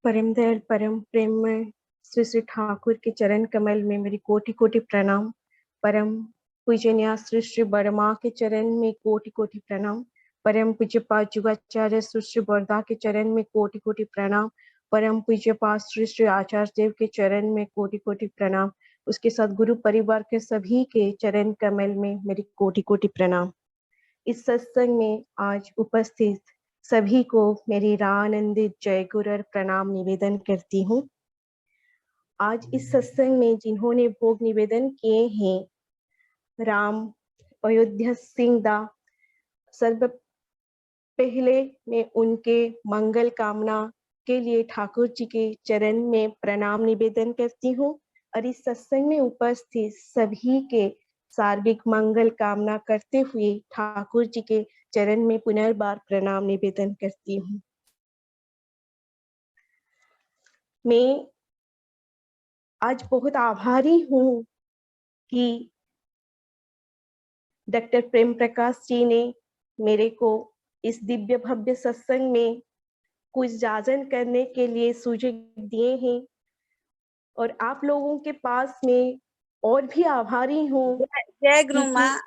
परम दयाल परम प्रेममय श्री श्री ठाकुर के चरण कमल में मेरी कोटि कोटि प्रणाम। परम पूजनीय श्री श्री बर्मा के चरण में कोटि कोटि प्रणाम। परम पूज्यपाद युगाचार्य श्री श्री बरदा के चरण में कोटि कोटि प्रणाम। परम पूज्यपाद श्री श्री आचार्य देव के चरण में कोटि कोटि प्रणाम। उसके साथ गुरु परिवार के सभी के चरण कमल में मेरी कोटि कोटि प्रणाम। इस सत्संग में आज उपस्थित सभी को मेरी रानंदित जय गुरु और प्रणाम निवेदन करती हूँ। आज इस सत्संग में जिन्होंने भोग निवेदन किए हैं, राम अयोध्या सिंह दा, सर्व पहले मैं उनके मंगल कामना के लिए ठाकुर जी के चरण में प्रणाम निवेदन करती हूँ और इस सत्संग में उपस्थित सभी के सार्विक मंगल कामना करते हुए ठाकुर जी के चरण में पुनर्बार प्रणाम निवेदन करती हूँ। मैं आज बहुत आभारी हूँ कि डॉक्टर प्रेम प्रकाश जी ने मेरे को इस दिव्य भव्य सत्संग में कुछ जाजन करने के लिए सुझाव दिए हैं और आप लोगों के पास में और भी आभारी हूँ। जय गुरु माँ,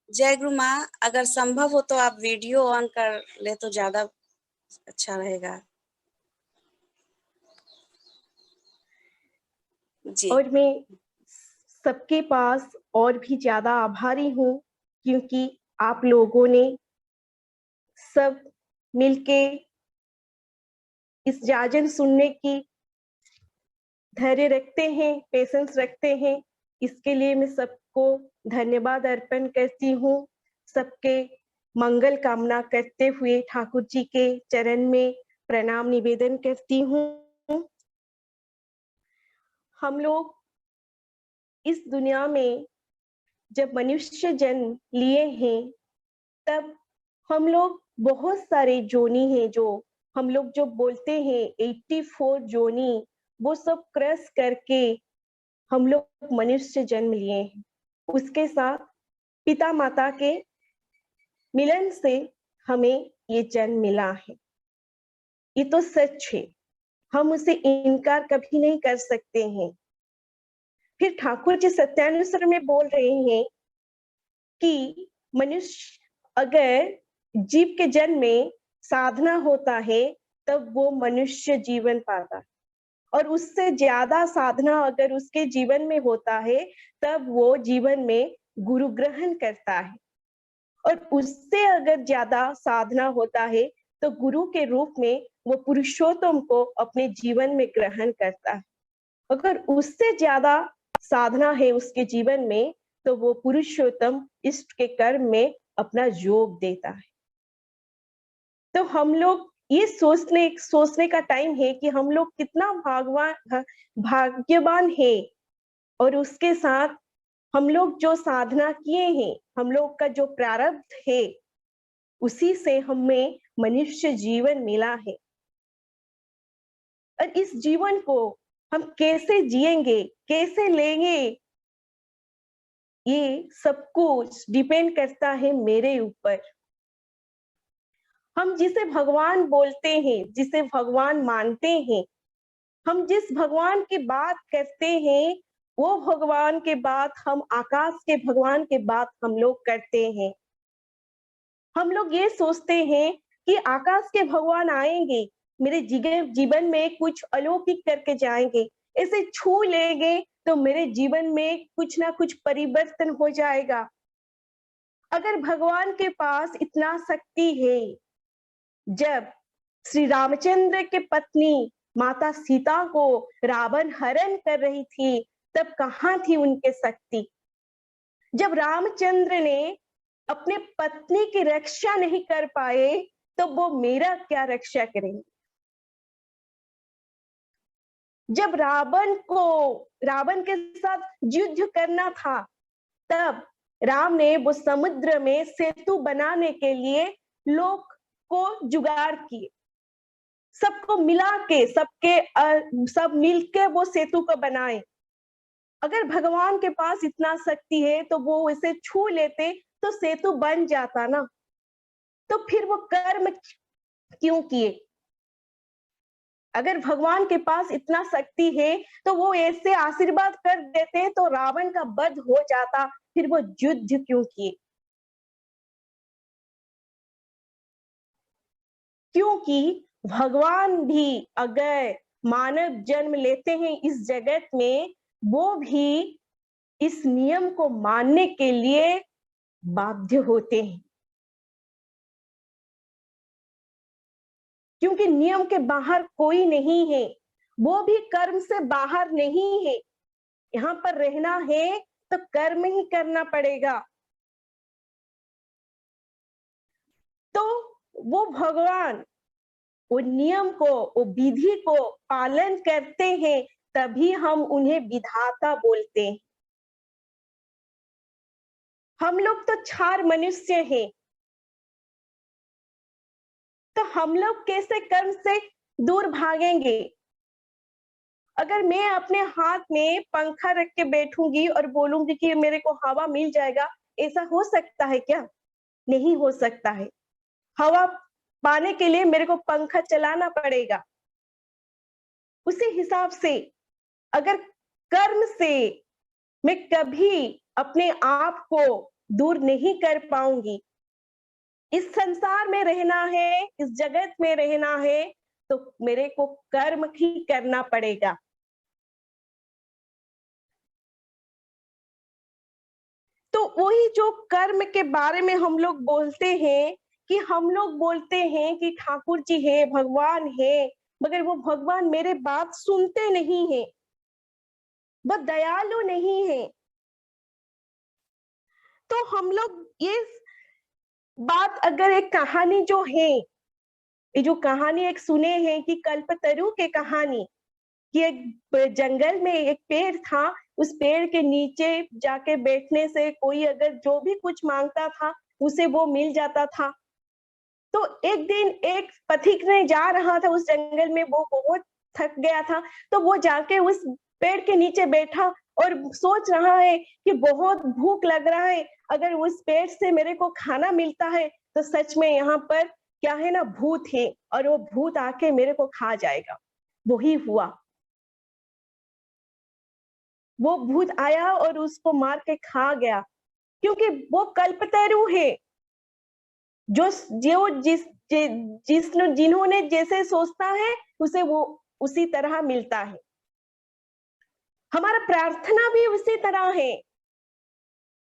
जय गुरु माँ, अगर संभव हो तो आप वीडियो ऑन कर ले तो ज्यादा अच्छा रहेगा जी। और मैं सबके पास और भी ज्यादा आभारी हूँ क्योंकि आप लोगों ने सब मिलके इस जाजन सुनने की धैर्य रखते हैं, पेशेंस रखते हैं। इसके लिए मैं सबको धन्यवाद अर्पण करती हूँ। सबके मंगल कामना करते हुए ठाकुर जी के चरण में प्रणाम निवेदन करती हूँ। हम लोग इस दुनिया में जब मनुष्य जन्म लिए हैं तब हम लोग बहुत सारे जोनी हैं, जो हम लोग जो बोलते हैं 84 जोनी, वो सब क्रॉस करके हम लोग मनुष्य जन्म लिए हैं। उसके साथ पिता माता के मिलन से हमें ये जन्म मिला है। ये तो सच है, हम उसे इनकार कभी नहीं कर सकते हैं। फिर ठाकुर जी सत्यानुसार में बोल रहे हैं कि मनुष्य अगर जीव के जन्म में साधना होता है तब वो मनुष्य जीवन पाता है, और उससे ज्यादा साधना अगर उसके जीवन में होता है तब वो जीवन में गुरु ग्रहण करता है, और उससे अगर ज्यादा साधना होता है तो गुरु के रूप में वो पुरुषोत्तम को अपने जीवन में ग्रहण करता है। अगर उससे ज्यादा साधना है उसके जीवन में तो वो पुरुषोत्तम इष्ट के कर्म में अपना योग देता है। तो हम लोग ये सोचने का टाइम है कि हम लोग कितना भाग्यवान है, और उसके साथ हम लोग जो साधना किए हैं, हम लोग का जो प्रारब्ध है, उसी से हमें मनुष्य जीवन मिला है। और इस जीवन को हम कैसे जिएंगे, कैसे लेंगे, ये सब कुछ डिपेंड करता है मेरे ऊपर। हम जिसे भगवान बोलते हैं, जिसे भगवान मानते हैं, हम जिस भगवान की बात करते हैं, वो भगवान के बात हम आकाश के भगवान के बात हम लोग करते हैं। हम लोग ये सोचते हैं कि आकाश के भगवान आएंगे, मेरे जीवन में कुछ अलौकिक करके जाएंगे, ऐसे छू लेंगे तो मेरे जीवन में कुछ ना कुछ परिवर्तन हो जाएगा। अगर भगवान के पास इतना शक्ति है, जब श्री रामचंद्र के पत्नी माता सीता को रावण हरण कर रही थी तब कहाँ थी उनके शक्ति? जब रामचंद्र ने अपने पत्नी की रक्षा नहीं कर पाए तो वो मेरा क्या रक्षा करेंगे? जब रावण के साथ युद्ध करना था तब राम ने वो समुद्र में सेतु बनाने के लिए लोग को जुगाड़ किए, सबको मिला के सब मिलके वो सेतु को बनाए। अगर भगवान के पास इतना शक्ति है तो वो इसे छू लेते तो सेतु बन जाता ना। तो फिर वो कर्म क्यों किए? अगर भगवान के पास इतना शक्ति है तो वो ऐसे आशीर्वाद कर देते तो रावण का वध हो जाता, फिर वो युद्ध क्यों किए? क्योंकि भगवान भी अगर मानव जन्म लेते हैं इस जगत में, वो भी इस नियम को मानने के लिए बाध्य होते हैं, क्योंकि नियम के बाहर कोई नहीं है, वो भी कर्म से बाहर नहीं है। यहाँ पर रहना है तो कर्म ही करना पड़ेगा। तो वो भगवान वो नियम को, वो विधि को पालन करते हैं, तभी हम उन्हें विधाता बोलते हैं। हम लोग तो क्षार मनुष्य हैं, तो हम लोग कैसे कर्म से दूर भागेंगे? अगर मैं अपने हाथ में पंखा रख के बैठूंगी और बोलूंगी कि मेरे को हवा मिल जाएगा, ऐसा हो सकता है क्या? नहीं हो सकता है। हवा पाने के लिए मेरे को पंखा चलाना पड़ेगा। उसी हिसाब से अगर कर्म से मैं कभी अपने आप को दूर नहीं कर पाऊंगी, इस संसार में रहना है, इस जगत में रहना है, तो मेरे को कर्म ही करना पड़ेगा। तो वही जो कर्म के बारे में हम लोग बोलते हैं, कि हम लोग बोलते हैं कि ठाकुर जी है, भगवान है, मगर वो भगवान मेरे बात सुनते नहीं है, वो दयालु नहीं है। तो हम लोग ये बात, अगर एक कहानी जो है, ये जो कहानी एक सुने हैं कि कल्पतरु के कहानी, कि एक जंगल में एक पेड़ था, उस पेड़ के नीचे जाके बैठने से कोई अगर जो भी कुछ मांगता था उसे वो मिल जाता था। तो एक दिन एक पथिक ने जा रहा था उस जंगल में, वो बहुत थक गया था, तो वो जाके उस पेड़ के नीचे बैठा और सोच रहा है कि बहुत भूख लग रहा है, अगर उस पेड़ से मेरे को खाना मिलता है तो सच में यहाँ पर क्या है ना, भूत है और वो भूत आके मेरे को खा जाएगा। वही हुआ, वो भूत आया और उसको मार के खा गया, क्योंकि वो कल्पतरु है। जो जो जिस जिस जिन्होंने जैसे सोचता है उसे वो उसी तरह मिलता है। हमारा प्रार्थना भी उसी तरह है।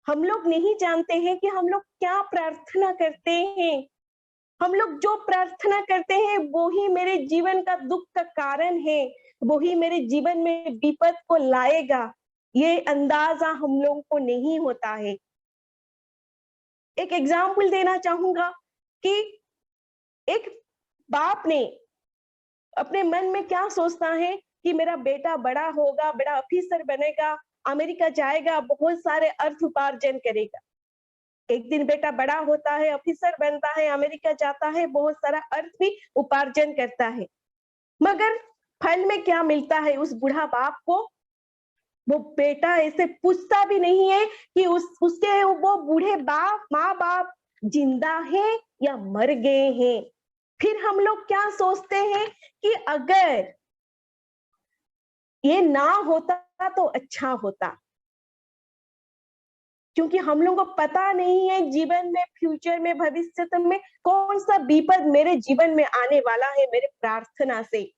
हम लोग नहीं जानते हैं कि हम लोग क्या प्रार्थना करते हैं। हम लोग जो प्रार्थना करते हैं वो ही मेरे जीवन का दुख का कारण है, वो ही मेरे जीवन में विपद को लाएगा, ये अंदाजा हम लोगों को नहीं होता है। एक एग्जाम्पल देना चाहूंगा कि एक बाप ने अपने मन में क्या सोचता है कि मेरा बेटा बड़ा होगा, बड़ा ऑफिसर बनेगा, अमेरिका जाएगा, बहुत सारे अर्थ उपार्जन करेगा। एक दिन बेटा बड़ा होता है, ऑफिसर बनता है, अमेरिका जाता है, बहुत सारा अर्थ भी उपार्जन करता है, मगर फल में क्या मिलता है उस बूढ़ा बाप को? वो बेटा ऐसे पूछता भी नहीं है कि उसके वो बूढ़े बाप माँ बाप जिंदा है या मर गए हैं। फिर हम लोग क्या सोचते हैं कि अगर ये ना होता तो अच्छा होता, क्योंकि हम लोगों को पता नहीं है जीवन में, फ्यूचर में, भविष्य में कौन सा विपद मेरे जीवन में आने वाला है मेरे प्रार्थना से।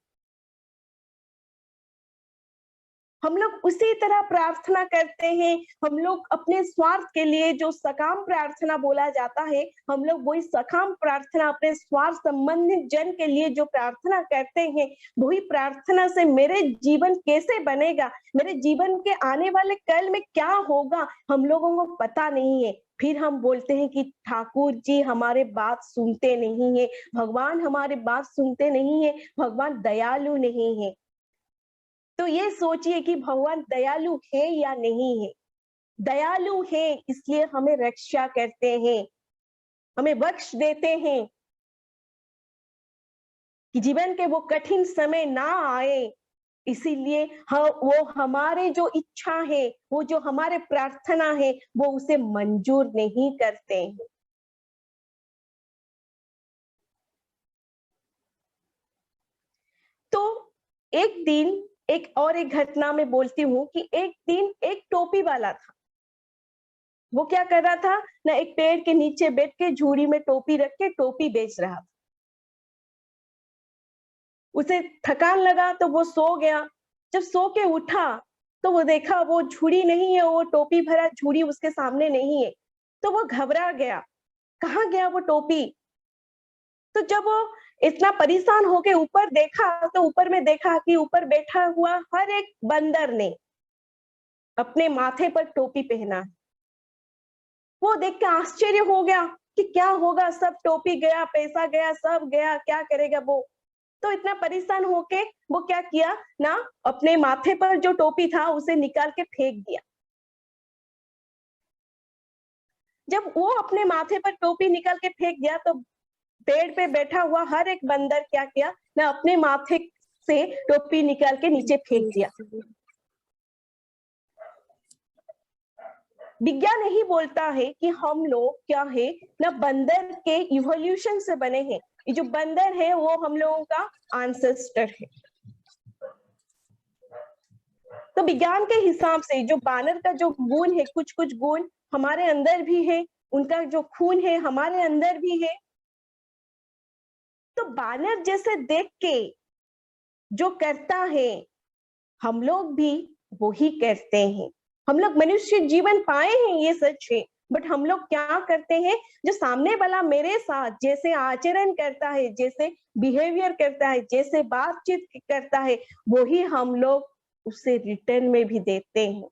हम लोग उसी तरह प्रार्थना करते हैं। हम लोग अपने स्वार्थ के लिए जो सकाम प्रार्थना बोला जाता है, हम लोग वही सकाम प्रार्थना अपने स्वार्थ संबंधित जन के लिए जो प्रार्थना करते हैं, वही प्रार्थना से मेरे जीवन कैसे बनेगा, मेरे जीवन के आने वाले कल में क्या होगा, हम लोगों को पता नहीं है। फिर हम बोलते हैं कि ठाकुर जी हमारे बात सुनते नहीं है, भगवान हमारे बात सुनते नहीं है, भगवान दयालु नहीं है। तो ये सोचिए कि भगवान दयालु है या नहीं है। दयालु है इसलिए हमें रक्षा करते हैं, हमें बख्श देते हैं कि जीवन के वो कठिन समय ना आए। इसीलिए वो हमारे जो इच्छा है, वो जो हमारे प्रार्थना है, वो उसे मंजूर नहीं करते हैं। तो एक दिन एक घटना में बोलती हूँ कि एक दिन एक टोपी वाला था। वो क्या कर रहा था ना, एक पेड़ के नीचे बैठ के झूड़ी में टोपी रख के टोपी बेच रहा था। उसे थकान लगा तो वो सो गया। जब सो के उठा तो वो देखा वो झूड़ी नहीं है, वो टोपी भरा झूड़ी उसके सामने नहीं है। तो वो घबरा गया, कहाँ गया वो टोपी। तो जब वो इतना परेशान होके ऊपर देखा तो ऊपर में देखा कि ऊपर बैठा हुआ हर एक बंदर ने अपने माथे पर टोपी पहना है। वो देख के आश्चर्य हो गया कि क्या होगा, सब टोपी गया, पैसा गया, सब गया, क्या करेगा वो। तो इतना परेशान होके वो क्या किया ना, अपने माथे पर जो टोपी था उसे निकाल के फेंक दिया। जब वो अपने माथे पर टोपी निकाल के फेंक दिया तो पेड़ पे बैठा हुआ हर एक बंदर क्या किया ना, अपने माथे से टोपी निकाल के नीचे फेंक दिया। विज्ञान यही बोलता है कि हम लोग क्या है ना, बंदर के इवोल्यूशन से बने हैं। ये जो बंदर है वो हम लोगों का एंसेस्टर है। तो विज्ञान के हिसाब से जो बानर का जो गुण है, कुछ कुछ गुण हमारे अंदर भी है, उनका जो खून है हमारे अंदर भी है। तो बानर जैसे देख के जो करता है हम लोग भी वही करते हैं। हम लोग मनुष्य जीवन पाए हैं ये सच है, बट हम लोग क्या करते हैं, जो सामने वाला मेरे साथ जैसे आचरण करता है, जैसे बिहेवियर करता है, जैसे बातचीत करता है, वही हम लोग उसे रिटर्न में भी देते हैं।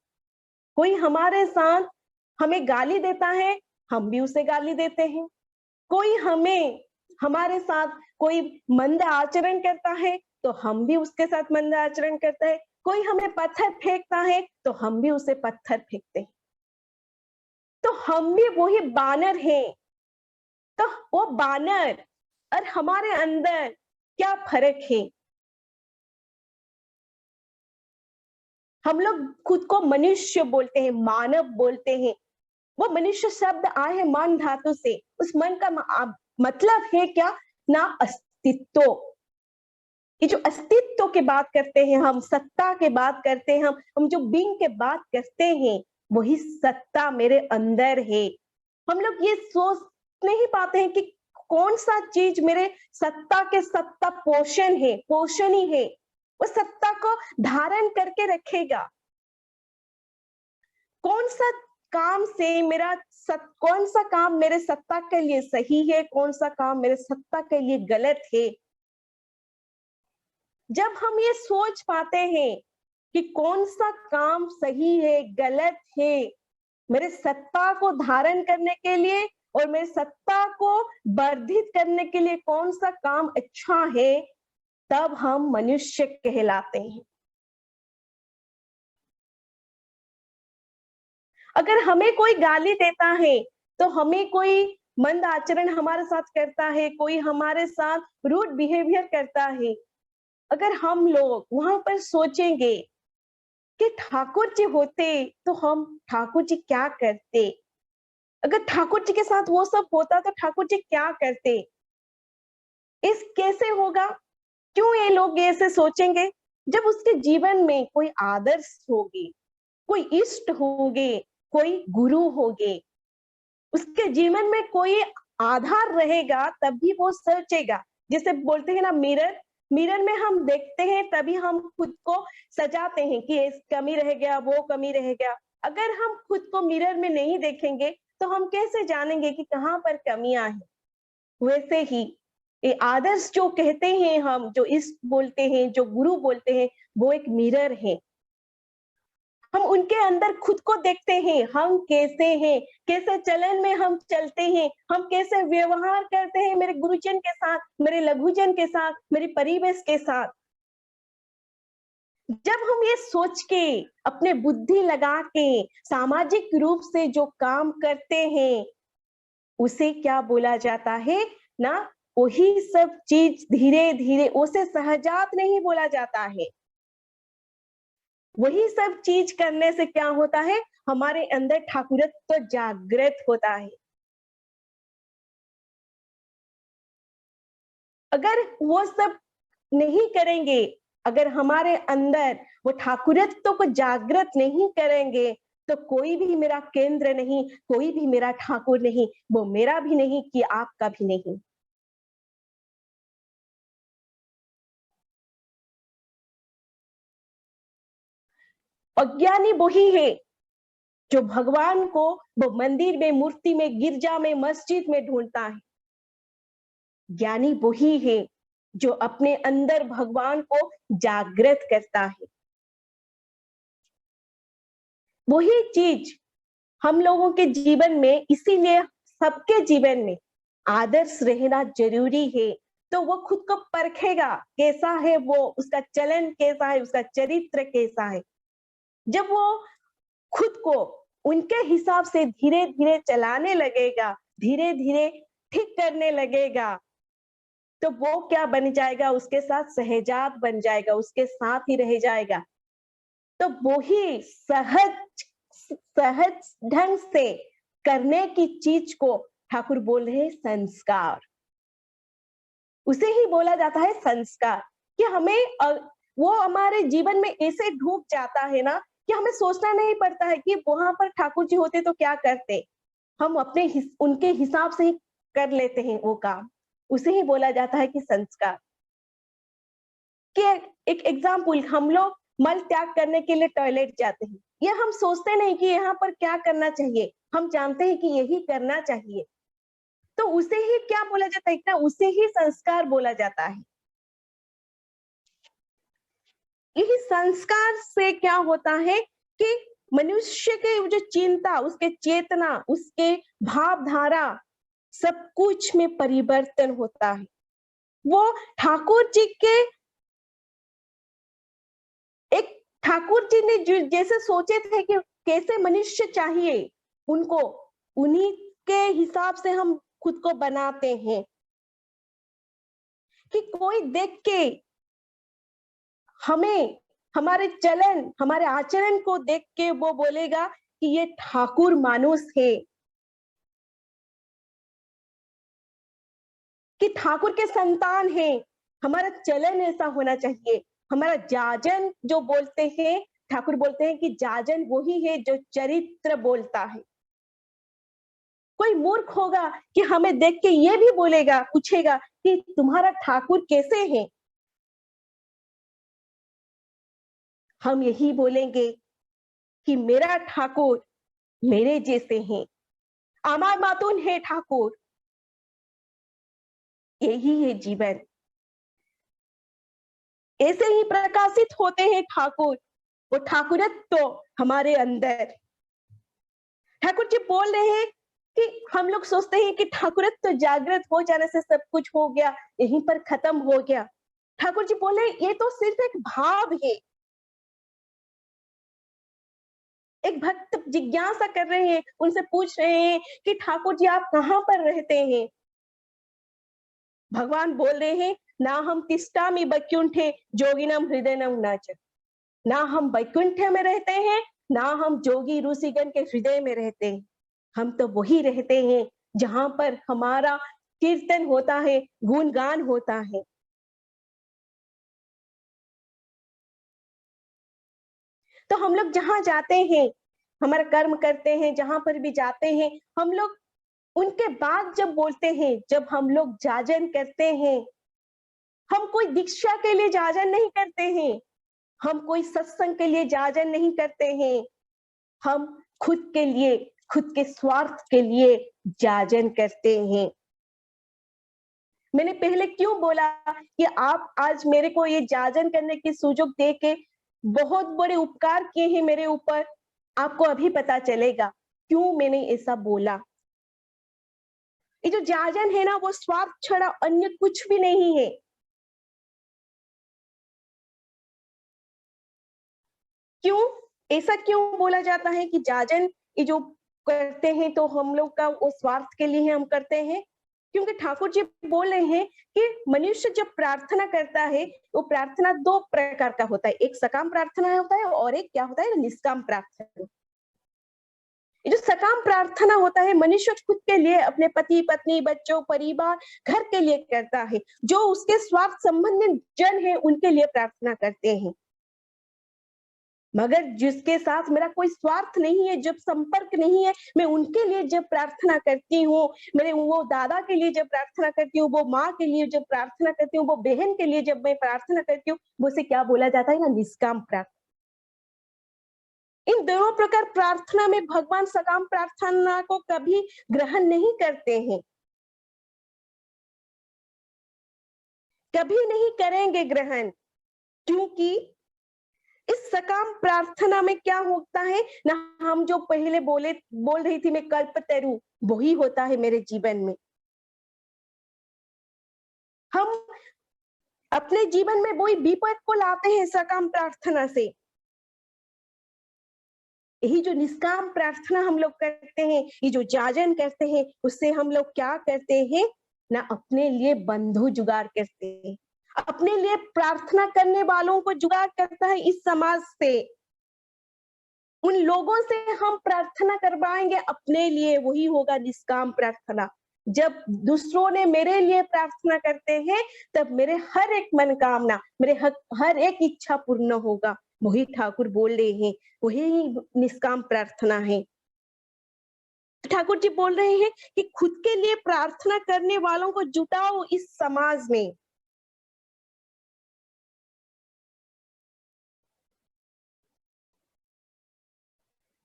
कोई हमारे साथ हमें गाली देता है, हम भी उसे गाली देते हैं। कोई हमारे साथ कोई मंद आचरण करता है तो हम भी उसके साथ मंद आचरण करते हैं। कोई हमें पत्थर फेंकता है तो हम भी उसे पत्थर फेंकते हैं। तो हम भी वही बानर हैं। तो वो बानर और हमारे अंदर क्या फर्क है। हम लोग खुद को मनुष्य बोलते हैं, मानव बोलते हैं। वो मनुष्य शब्द आए है मन धातु से। उस मन का मतलब है क्या ना, अस्तित्व। ये जो अस्तित्व की बात करते हैं हम, सत्ता की बात करते हैं हम जो बीइंग के बात करते हैं, वही सत्ता मेरे अंदर है। हम लोग ये सोच नहीं पाते हैं कि कौन सा चीज मेरे सत्ता के सत्ता पोषण है, पोषण ही है। वो सत्ता को धारण करके रखेगा। कौन सा काम से कौन सा काम मेरे सत्ता के लिए सही है, कौन सा काम मेरे सत्ता के लिए गलत है। जब हम ये सोच पाते हैं कि कौन सा काम सही है, गलत है, मेरे सत्ता को धारण करने के लिए और मेरे सत्ता को वर्धित करने के लिए कौन सा काम अच्छा है, तब हम मनुष्य कहलाते हैं। अगर हमें कोई गाली देता है, तो हमें कोई मंद आचरण हमारे साथ करता है, कोई हमारे साथ रूड बिहेवियर करता है, अगर हम लोग वहां पर सोचेंगे कि ठाकुर जी होते तो हम ठाकुर जी क्या करते, अगर ठाकुर जी के साथ वो सब होता तो ठाकुर जी क्या करते, इस कैसे होगा। क्यों ये लोग ऐसे सोचेंगे। जब उसके जीवन में कोई आदर्श होगी, कोई इष्ट होंगे, कोई गुरु होंगे, उसके जीवन में कोई आधार रहेगा, तभी वो सोचेगा। जैसे बोलते हैं ना, मिरर मिरर में हम देखते हैं तभी हम खुद को सजाते हैं कि इस कमी रह गया, वो कमी रह गया। अगर हम खुद को मिरर में नहीं देखेंगे तो हम कैसे जानेंगे कि कहाँ पर कमियां हैं। वैसे ही ये आदर्श जो कहते हैं, हम जो इष्ट बोलते हैं, जो गुरु बोलते हैं, वो एक मिरर है। हम उनके अंदर खुद को देखते हैं, हम कैसे हैं, कैसे चलन में हम चलते हैं, हम कैसे व्यवहार करते हैं मेरे गुरुजन के साथ, मेरे लघुजन के साथ, मेरे परिवेश के साथ। जब हम ये सोच के अपने बुद्धि लगा के सामाजिक रूप से जो काम करते हैं, उसे क्या बोला जाता है ना, वही सब चीज धीरे धीरे, उसे सहजात नहीं बोला जाता है। वही सब चीज करने से क्या होता है, हमारे अंदर ठाकुरत्व तो जागृत होता है। अगर वो सब नहीं करेंगे अगर हमारे अंदर वो ठाकुरत्व को जागृत नहीं करेंगे तो कोई भी मेरा केंद्र नहीं, कोई भी मेरा ठाकुर नहीं, वो मेरा भी नहीं कि आपका भी नहीं। अज्ञानी वही है जो भगवान को वो मंदिर में, मूर्ति में, गिरजा में, मस्जिद में ढूंढता है। ज्ञानी वही है जो अपने अंदर भगवान को जागृत करता है। वही चीज हम लोगों के जीवन में, इसीलिए सबके जीवन में आदर्श रहना जरूरी है। तो वो खुद को परखेगा कैसा है, वो उसका चलन कैसा है, उसका चरित्र कैसा है। जब वो खुद को उनके हिसाब से धीरे धीरे चलाने लगेगा, धीरे धीरे ठीक करने लगेगा, तो वो क्या बन जाएगा, उसके साथ सहजात बन जाएगा, उसके साथ ही रह जाएगा। तो वो ही सहज ढंग से करने की चीज को ठाकुर बोल रहे हैं संस्कार। उसे ही बोला जाता है संस्कार, कि हमें वो हमारे जीवन में ऐसे ढूंढ जाता है ना कि हमें सोचना नहीं पड़ता है कि वहां पर ठाकुर जी होते तो क्या करते। हम अपने उनके हिसाब से ही कर लेते हैं वो काम। उसे ही बोला जाता है कि संस्कार। कि एक एग्जाम्पल, हम लोग मल त्याग करने के लिए टॉयलेट जाते हैं, ये हम सोचते नहीं कि यहाँ पर क्या करना चाहिए, हम जानते हैं कि यही करना चाहिए। तो उसे ही क्या बोला जाता है ना, उसे ही संस्कार बोला जाता है। यही संस्कार से क्या होता है कि मनुष्य के जो चिंता, उसके चेतना, उसके भावधारा, सब कुछ में परिवर्तन होता है। वो ठाकुर जी के ठाकुर जी ने जो जैसे सोचे थे कि कैसे मनुष्य चाहिए उनको, उन्हीं के हिसाब से हम खुद को बनाते हैं। कि कोई देख के हमें, हमारे चलन, हमारे आचरण को देख के वो बोलेगा कि ये ठाकुर मानुस है, कि ठाकुर के संतान है। हमारा चलन ऐसा होना चाहिए। हमारा जाजन जो बोलते हैं, ठाकुर बोलते हैं कि जाजन वही है जो चरित्र बोलता है। कोई मूर्ख होगा कि हमें देख के ये भी बोलेगा, पूछेगा कि तुम्हारा ठाकुर कैसे है। हम यही बोलेंगे कि मेरा ठाकुर मेरे जैसे हैं, आमार मातुन है ठाकुर। यही है जीवन। ऐसे ही प्रकाशित होते हैं ठाकुर, वो ठाकुरत्व तो हमारे अंदर। ठाकुर जी बोल रहे हैं कि हम लोग सोचते हैं कि ठाकुरत्व तो जागृत हो जाने से सब कुछ हो गया, यहीं पर खत्म हो गया। ठाकुर जी बोले ये तो सिर्फ एक भाव है। एक भक्त जिज्ञासा कर रहे हैं, उनसे पूछ रहे हैं कि ठाकुर जी आप कहाँ पर रहते हैं। भगवान बोल रहे हैं ना हम तिष्ठामि वैकुंठे जोगिनम हृदयनम नाच। ना हम वैकुंठ में रहते हैं, ना हम जोगी ऋषिगण के हृदय में रहते हैं। हम तो वही रहते हैं जहां पर हमारा कीर्तन होता है, गुणगान होता है। तो हम लोग जहां जाते हैं, हमारा कर्म करते हैं, जहां पर भी जाते हैं, हम लोग उनके बाद जब बोलते हैं, जब हम लोग जाजन करते हैं, हम कोई दीक्षा के लिए जाजन नहीं करते हैं, हम कोई सत्संग के लिए जाजन नहीं करते हैं, हम खुद के लिए, खुद के स्वार्थ के लिए जाजन करते हैं। मैंने पहले क्यों बोला कि आप आज मेरे को ये जाजन करने की सुजोग दे के बहुत बड़े उपकार किए हैं मेरे ऊपर। आपको अभी पता चलेगा क्यों मैंने ऐसा बोला। ये जो जाजन है ना, वो स्वार्थ छड़ा अन्य कुछ भी नहीं है। क्यों ऐसा क्यों बोला जाता है कि जाजन ये जो करते हैं तो हम लोग का वो स्वार्थ के लिए हम करते हैं? क्योंकि ठाकुर जी बोल रहे हैं कि मनुष्य जब प्रार्थना करता है, वो प्रार्थना दो प्रकार का होता है। एक सकाम प्रार्थना होता है और एक क्या होता है, निष्काम प्रार्थना। ये जो सकाम प्रार्थना होता है, मनुष्य खुद के लिए, अपने पति पत्नी, बच्चों, परिवार, घर के लिए करता है। जो उसके स्वार्थ संबंधित जन है उनके लिए प्रार्थना करते हैं। मगर जिसके साथ मेरा कोई स्वार्थ नहीं है, जब संपर्क नहीं है, मैं उनके लिए जब प्रार्थना करती हूँ, मेरे वो दादा के लिए जब प्रार्थना करती हूँ, वो माँ के लिए जब प्रार्थना करती हूँ, वो बहन के लिए जब मैं प्रार्थना करती हूँ, उसे क्या बोला जाता है ना, निष्काम प्रार्थना। इन दोनों प्रकार प्रार्थना में भगवान सकाम प्रार्थना को कभी ग्रहण नहीं करते हैं, कभी नहीं करेंगे ग्रहण, क्योंकि इस सकाम प्रार्थना में क्या होता है ना, हम जो पहले बोल रही थी मैं, कल्पतरु, वही होता है मेरे जीवन में। हम अपने जीवन में वही विपद को लाते हैं सकाम प्रार्थना से। यही जो निष्काम प्रार्थना हम लोग करते हैं, ये जो जाजन करते हैं, उससे हम लोग क्या करते हैं ना, अपने लिए बंधु जुगाड़ करते हैं, अपने लिए प्रार्थना करने वालों को जुगाड़ करता है इस समाज से। उन लोगों से हम प्रार्थना करवाएंगे अपने लिए, वही होगा निष्काम प्रार्थना। जब दूसरों ने मेरे लिए प्रार्थना करते हैं, तब मेरे हर एक मनोकामना, मेरे हर एक इच्छा पूर्ण होगा, वही ठाकुर बोल रहे हैं, वही निष्काम प्रार्थना है। ठाकुर जी बोल रहे हैं कि खुद के लिए प्रार्थना करने वालों को जुटाओ इस समाज में।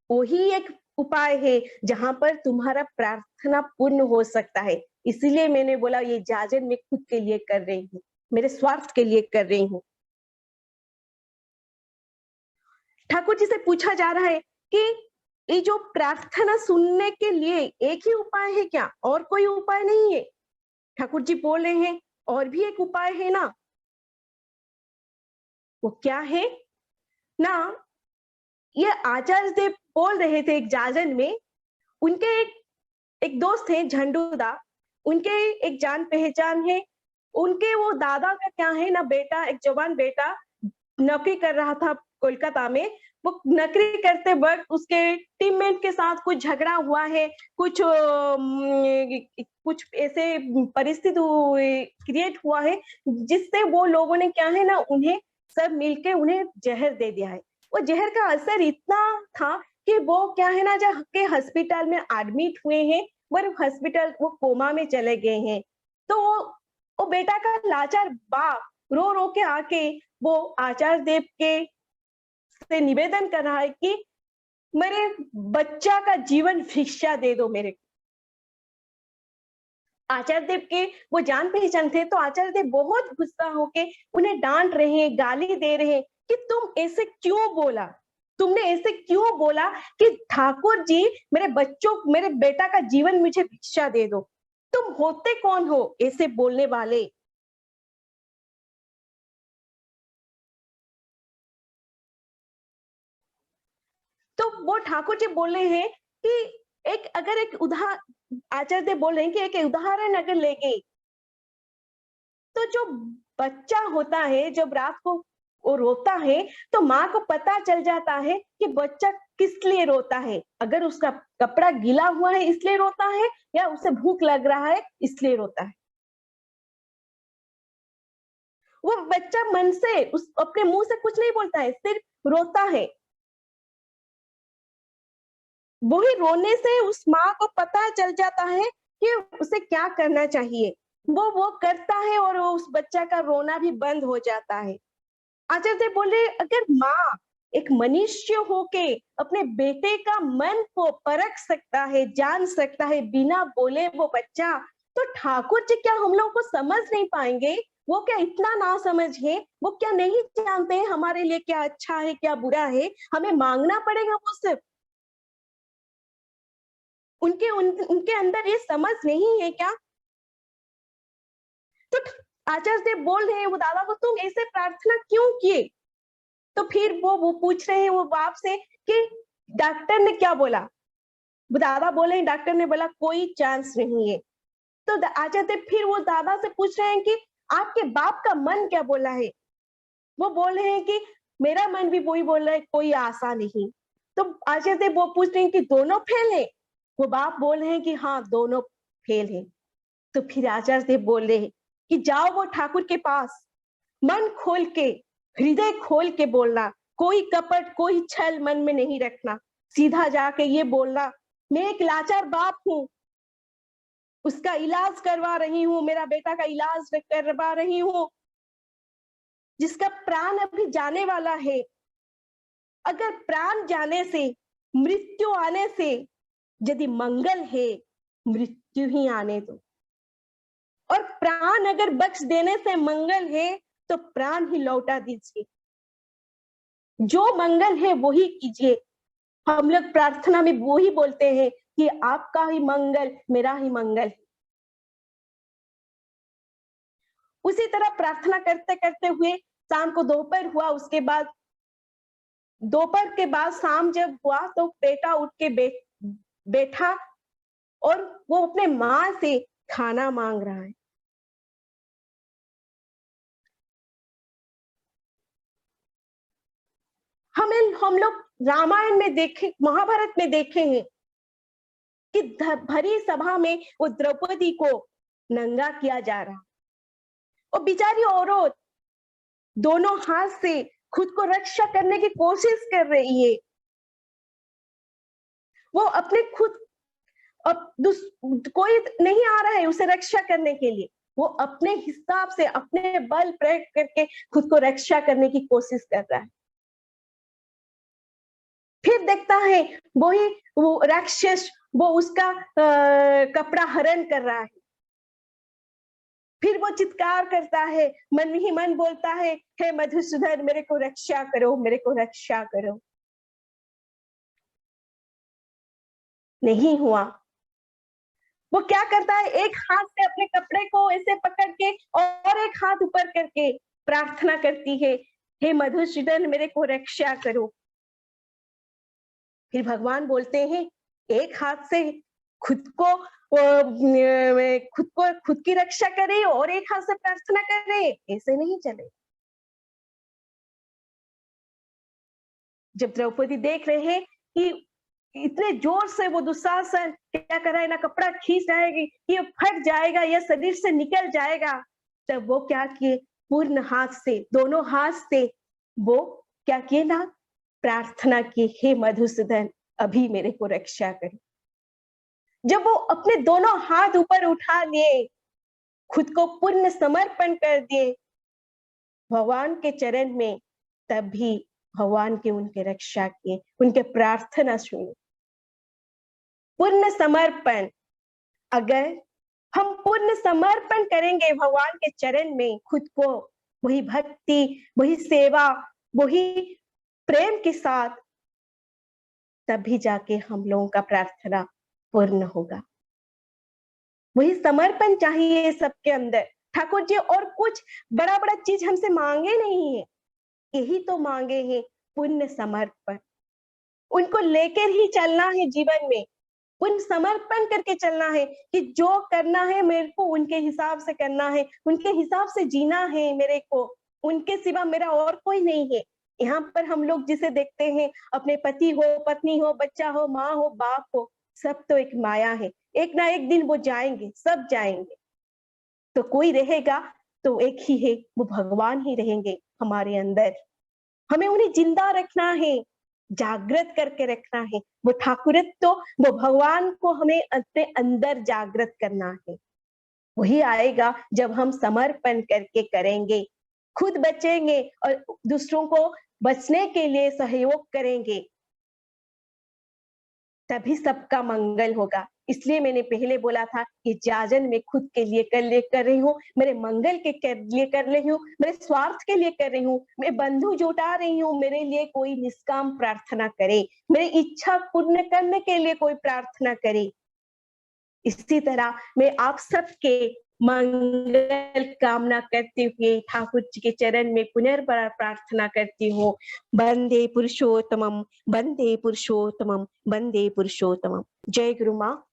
वही एक उपाय है जहां पर तुम्हारा प्रार्थना पूर्ण हो सकता है। इसीलिए मैंने बोला ये जाजन मैं खुद के लिए कर रही हूँ, मेरे स्वार्थ के लिए कर रही हूँ। ठाकुर जी से पूछा जा रहा है कि ये जो प्रार्थना सुनने के लिए एक ही उपाय है क्या, और कोई उपाय नहीं है? ठाकुर जी बोल रहे हैं और भी एक उपाय है ना। वो क्या है ना, ये आचार्य देव बोल रहे थे एक जाजन में, उनके एक दोस्त है झंडूदा, उनके एक जान पहचान है, उनके वो दादा का क्या है ना, बेटा, एक जवान बेटा नौकरी कर रहा था कोलकाता में। वो नौकरी करते वक्त उसके टीममेट के साथ कुछ झगड़ा हुआ है, कुछ ऐसे परिस्थिति क्रिएट हुआ है, जिससे वो लोगों ने क्या है ना, उन्हें सब मिलके उन्हें जहर दे दिया है। वो जहर का असर इतना था कि वो क्या है ना, जाके हॉस्पिटल में एडमिट हुए हैं, पर हॉस्पिटल वो कोमा में चले गए हैं। तो वो बेटा का लाचार बाप रो रो के आके वो आचार्य देव के से निवेदन कर रहा है कि मेरे बच्चा का जीवन भिक्षा दे दो मेरे को। आचार्य देव के वो जान पहचान थे, तो आचार्य देव बहुत गुस्सा होके उन्हें डांट रहे हैं, गाली दे रहे हैं कि तुम ऐसे क्यों बोला, तुमने ऐसे क्यों बोला कि ठाकुर जी मेरे बच्चों, मेरे बेटा का जीवन मुझे भिक्षा दे दो, तुम होते कौन हो ऐसे बोलने वाले। तो वो ठाकुर जी बोल रहे हैं कि एक अगर एक आचार्य देव बोल रहे हैं कि एक उदाहरण अगर लेंगे, तो जो बच्चा होता है जब रात को वो रोता है, तो माँ को पता चल जाता है कि बच्चा किस लिए रोता है। अगर उसका कपड़ा गीला हुआ है इसलिए रोता है, या उसे भूख लग रहा है इसलिए रोता है। वो बच्चा मन से उस अपने मुंह से कुछ नहीं बोलता है, सिर्फ रोता है। वही रोने से उस माँ को पता चल जाता है कि उसे क्या करना चाहिए, वो करता है और वो उस बच्चा का रोना भी बंद हो जाता है। आचार्य बोले अगर माँ एक मनुष्य होके अपने बेटे का मन को परख सकता है, जान सकता है बिना बोले वो बच्चा, तो ठाकुर जी क्या हम लोग को समझ नहीं पाएंगे? वो क्या इतना ना समझ है? वो क्या नहीं जानते हैं हमारे लिए क्या अच्छा है क्या बुरा है? हमें मांगना पड़ेगा वो सिर्फ। उनके अंदर ये समझ नहीं है क्या? तो आचार्य देव बोल रहे हैं वो दादा को, तुम ऐसे प्रार्थना क्यों किए? तो फिर वो पूछ रहे हैं वो बाप से कि डॉक्टर ने क्या बोला? वो दादा बोले डॉक्टर ने बोला कोई चांस नहीं है। तो आचार्य देव फिर वो दादा से पूछ रहे हैं कि आपके बाप का मन क्या बोला है? वो बोल रहे हैं कि मेरा मन भी वही बोल रहा है, कोई आशा नहीं। तो आचार्य देव वो पूछ रहे हैं कि दोनों फेल है? वो बाप बोल रहे हैं कि हाँ दोनों फेल है। तो फिर आचार्य देव बोल रहे हैं कि जाओ वो ठाकुर के पास, मन खोल के, हृदय खोल के बोलना, कोई कपट कोई छल मन में नहीं रखना, सीधा जाके ये बोलना, मैं एक लाचार बाप हूँ, उसका इलाज करवा रही हूँ, मेरा बेटा का इलाज करवा रही हूँ, जिसका प्राण अभी जाने वाला है। अगर प्राण जाने से, मृत्यु आने से यदि मंगल है, मृत्यु ही आने दो। और प्राण अगर बख्श देने से मंगल है तो प्राण ही लौटा दीजिए। जो मंगल है वही कीजिए। हम लोग प्रार्थना में वही बोलते हैं कि आपका ही मंगल मेरा ही मंगल। उसी तरह प्रार्थना करते करते हुए शाम को दोपहर हुआ, उसके बाद दोपहर के बाद शाम जब हुआ तो बेटा उठ के बैठा और वो अपने माँ से खाना मांग रहा है। हम लोग रामायण में देखे, महाभारत में देखे हैं कि भरी सभा में वो द्रौपदी को नंगा किया जा रहा, और बेचारी औरत दोनों हाथ से खुद को रक्षा करने की कोशिश कर रही है। वो अपने खुद, अब कोई नहीं आ रहा है उसे रक्षा करने के लिए, वो अपने हिसाब से अपने बल प्रयोग करके खुद को रक्षा करने की कोशिश कर रहा है। फिर देखता है वो राक्षस वो उसका कपड़ा हरण कर रहा है। फिर वो चित्कार करता है, मन ही मन बोलता है, हे मधुसूदन मेरे को रक्षा करो, मेरे को रक्षा करो। नहीं हुआ। वो क्या करता है, एक हाथ से अपने कपड़े को ऐसे पकड़ के और एक हाथ ऊपर करके प्रार्थना करती है, हे मधुसूदन मेरे को रक्षा करो। फिर भगवान बोलते हैं, एक हाथ से खुद की रक्षा करे और एक हाथ से प्रार्थना करे, ऐसे नहीं चले। जब द्रौपदी देख रहे हैं कि इतने जोर से वो दुशासन क्या कर रहा है ना, कपड़ा खींच रहा है कि ये फट जाएगा या शरीर से निकल जाएगा, तब वो क्या किए, पूर्ण हाथ से, दोनों हाथ से वो क्या किए ना, प्रार्थना की, हे मधुसूदन अभी मेरे को रक्षा करे। जब वो अपने दोनों हाथ ऊपर उठा लिए, खुद को पूर्ण समर्पण कर दिए भगवान के चरण में, तभी भगवान के उनके रक्षा किए, उनके प्रार्थना सुनी। पूर्ण समर्पण, अगर हम पूर्ण समर्पण करेंगे भगवान के चरण में खुद को, वही भक्ति, वही सेवा, वही प्रेम के साथ, तभी जाके हम लोगों का प्रार्थना पूर्ण होगा। वही समर्पण चाहिए सबके अंदर। ठाकुर जी और कुछ बड़ा बड़ा चीज हमसे मांगे नहीं है, यही तो मांगे हैं, पूर्ण समर्पण। उनको लेकर ही चलना है जीवन में, पूर्ण समर्पण करके चलना है कि जो करना है मेरे को उनके हिसाब से करना है, उनके हिसाब से जीना है मेरे को, उनके सिवा मेरा और कोई नहीं है। यहाँ पर हम लोग जिसे देखते हैं, अपने पति हो, पत्नी हो, बच्चा हो, माँ हो, बाप हो, सब तो एक माया है, एक ना एक दिन वो जाएंगे, सब जाएंगे। तो कोई रहेगा तो एक ही है, वो भगवान ही रहेंगे हमारे अंदर। हमें उन्हें जिंदा रखना है, जागृत करके रखना है। वो ठाकुरत्व तो, वो भगवान को हमें अपने अंदर जागृत करना है। वही आएगा जब हम समर्पण करके करेंगे, खुद बचेंगे और दूसरों को बचने के लिए सहयोग करेंगे, तभी सबका मंगल होगा। इसलिए मैंने पहले बोला था कि जाजन मैं खुद के लिए कर रही हूँ, मेरे मंगल के लिए कर रही हूँ, मेरे स्वार्थ के लिए कर रही हूँ, मैं बंधु जुटा रही हूँ, मेरे लिए कोई निष्काम प्रार्थना करे, मेरी इच्छा पूर्ण करने के लिए कोई प्रार्थना करे। इसी तरह मैं आप सबके मंगल कामना करते हुए ठाकुर जी के चरण में पुनर्बार प्रार्थना करती हूँ। वंदे पुरुषोत्तमम, वंदे पुरुषोत्तमम, वंदे पुरुषोत्तमम। जय गुरु माँ।